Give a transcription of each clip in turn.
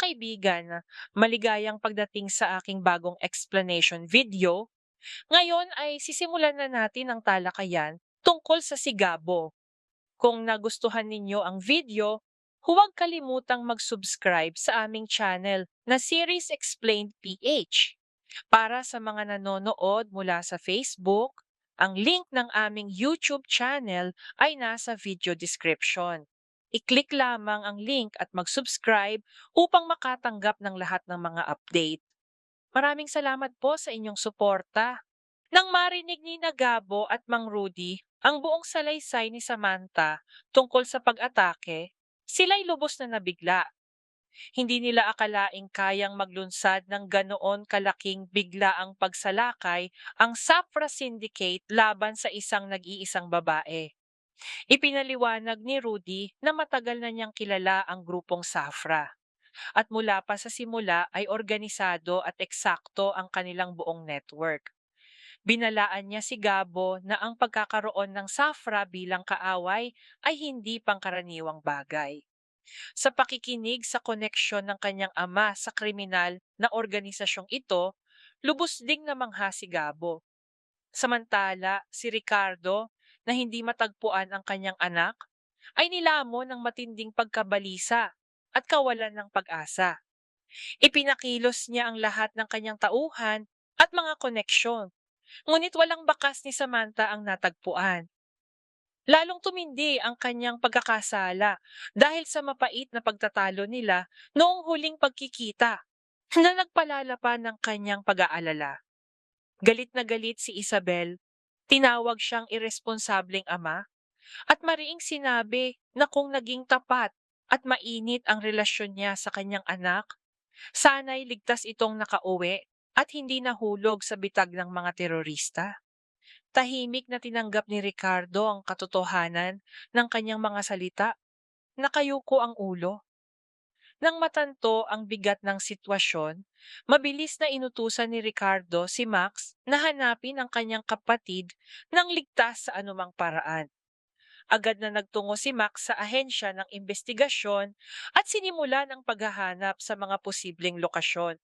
kaibigan, maligayang pagdating sa aking bagong explanation video. Ngayon ay sisimulan na natin ang talakayan tungkol sa sigabo. Kung nagustuhan ninyo ang video, huwag kalimutang mag-subscribe sa aming channel na Series Explained PH. Para sa mga nanonood mula sa Facebook, ang link ng aming YouTube channel ay nasa video description. I-click lamang ang link at mag-subscribe upang makatanggap ng lahat ng mga update. Maraming salamat po sa inyong suporta. Nang marinig ni Nagabo at Mang Rudy ang buong salaysay ni Samantha tungkol sa pag-atake, sila'y lubos na nabigla. Hindi nila akalaing kayang maglunsad ng ganoon kalaking biglaang pagsalakay ang Safra Syndicate laban sa isang nag-iisang babae. Ipinaliwanag ni Rudy na matagal na niyang kilala ang grupong Safra at mula pa sa simula ay organisado at eksakto ang kanilang buong network. Binalaan niya si Gabo na ang pagkakaroon ng Safra bilang kaaway ay hindi pangkaraniwang bagay. Sa pakikinig sa koneksyon ng kanyang ama sa kriminal na organisasyong ito, lubos ding namangha si Gabo. Samantala, si Ricardo, na hindi matagpuan ang kanyang anak, ay nilamon ng matinding pagkabalisa at kawalan ng pag-asa. Ipinakilos niya ang lahat ng kanyang tauhan at mga koneksyon, ngunit walang bakas ni Samantha ang natagpuan. Lalong tumindi ang kanyang pagkakasala dahil sa mapait na pagtatalo nila noong huling pagkikita na nagpalala pa ng kanyang pag-aalala. Galit na galit si Isabel, tinawag siyang irresponsableng ama at mariing sinabi na kung naging tapat at mainit ang relasyon niya sa kanyang anak, sana'y ligtas itong nakauwi at hindi nahulog sa bitag ng mga terorista. Tahimik na tinanggap ni Ricardo ang katotohanan ng kanyang mga salita. Nakayuko ang ulo. Nang matanto ang bigat ng sitwasyon, mabilis na inutusan ni Ricardo si Max na hanapin ang kanyang kapatid ng ligtas sa anumang paraan. Agad na nagtungo si Max sa ahensya ng investigasyon at sinimulan ang paghahanap sa mga posibleng lokasyon.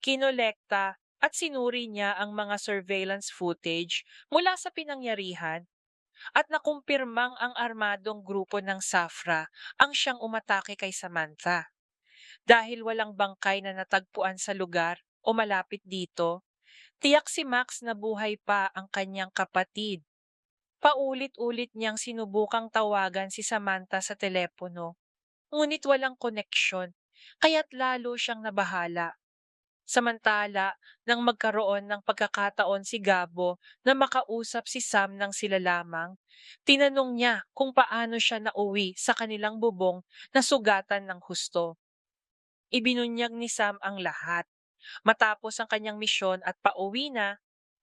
Kinolekta at sinuri niya ang mga surveillance footage mula sa pinangyarihan at nakumpirmang ang armadong grupo ng Safra ang siyang umatake kay Samantha. Dahil walang bangkay na natagpuan sa lugar o malapit dito, tiyak si Max na buhay pa ang kanyang kapatid. Paulit-ulit niyang sinubukang tawagan si Samantha sa telepono, ngunit walang koneksyon, kaya't lalo siyang nabahala. Samantala, nang magkaroon ng pagkakataon si Gabo na makausap si Sam nang sila lamang, tinanong niya kung paano siya nauwi sa kanilang bubong na sugatan ng husto. Ibinunyag ni Sam ang lahat. Matapos ang kanyang misyon at pauwi na,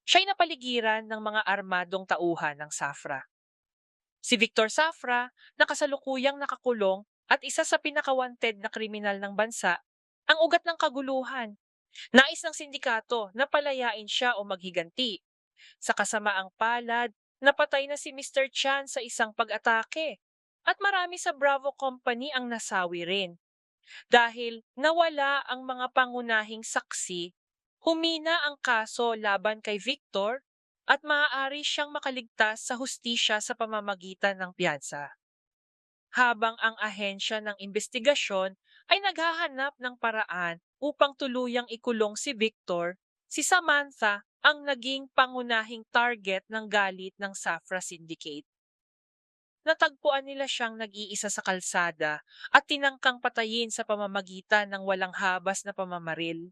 siya'y napaligiran ng mga armadong tauhan ng Safra. Si Victor Safra, na kasalukuyang nakakulong at isa sa pinakawanted na kriminal ng bansa, ang ugat ng kaguluhan. Nais ng sindikato na palayain siya o maghiganti. Sa kasamaang palad, napatay na si Mr. Chan sa isang pag-atake. At marami sa Bravo Company ang nasawi rin. Dahil nawala ang mga pangunahing saksi, humina ang kaso laban kay Victor at maaari siyang makaligtas sa hustisya sa pamamagitan ng piyansa. Habang ang ahensya ng investigasyon ay naghahanap ng paraan upang tuluyang ikulong si Victor, si Samantha ang naging pangunahing target ng galit ng Safra Syndicate. Natagpuan nila siyang nag-iisa sa kalsada at tinangkang patayin sa pamamagitan ng walang habas na pamamaril.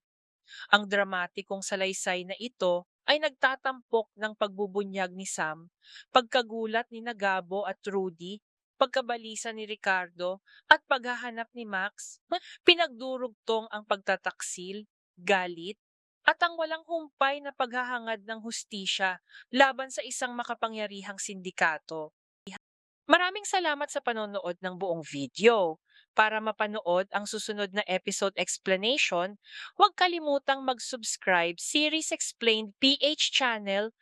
Ang dramatikong salaysay na ito ay nagtatampok ng pagbubunyag ni Sam, pagkagulat ni Nagabo at Rudy, pagkabalisa ni Ricardo at paghahanap ni Max. Pinagdurugtong ang pagtataksil, galit, at ang walang humpay na paghahangad ng hustisya laban sa isang makapangyarihang sindikato. Maraming salamat sa panonood ng buong video. Para mapanood ang susunod na episode explanation, huwag kalimutang mag-subscribe Series Explained PH channel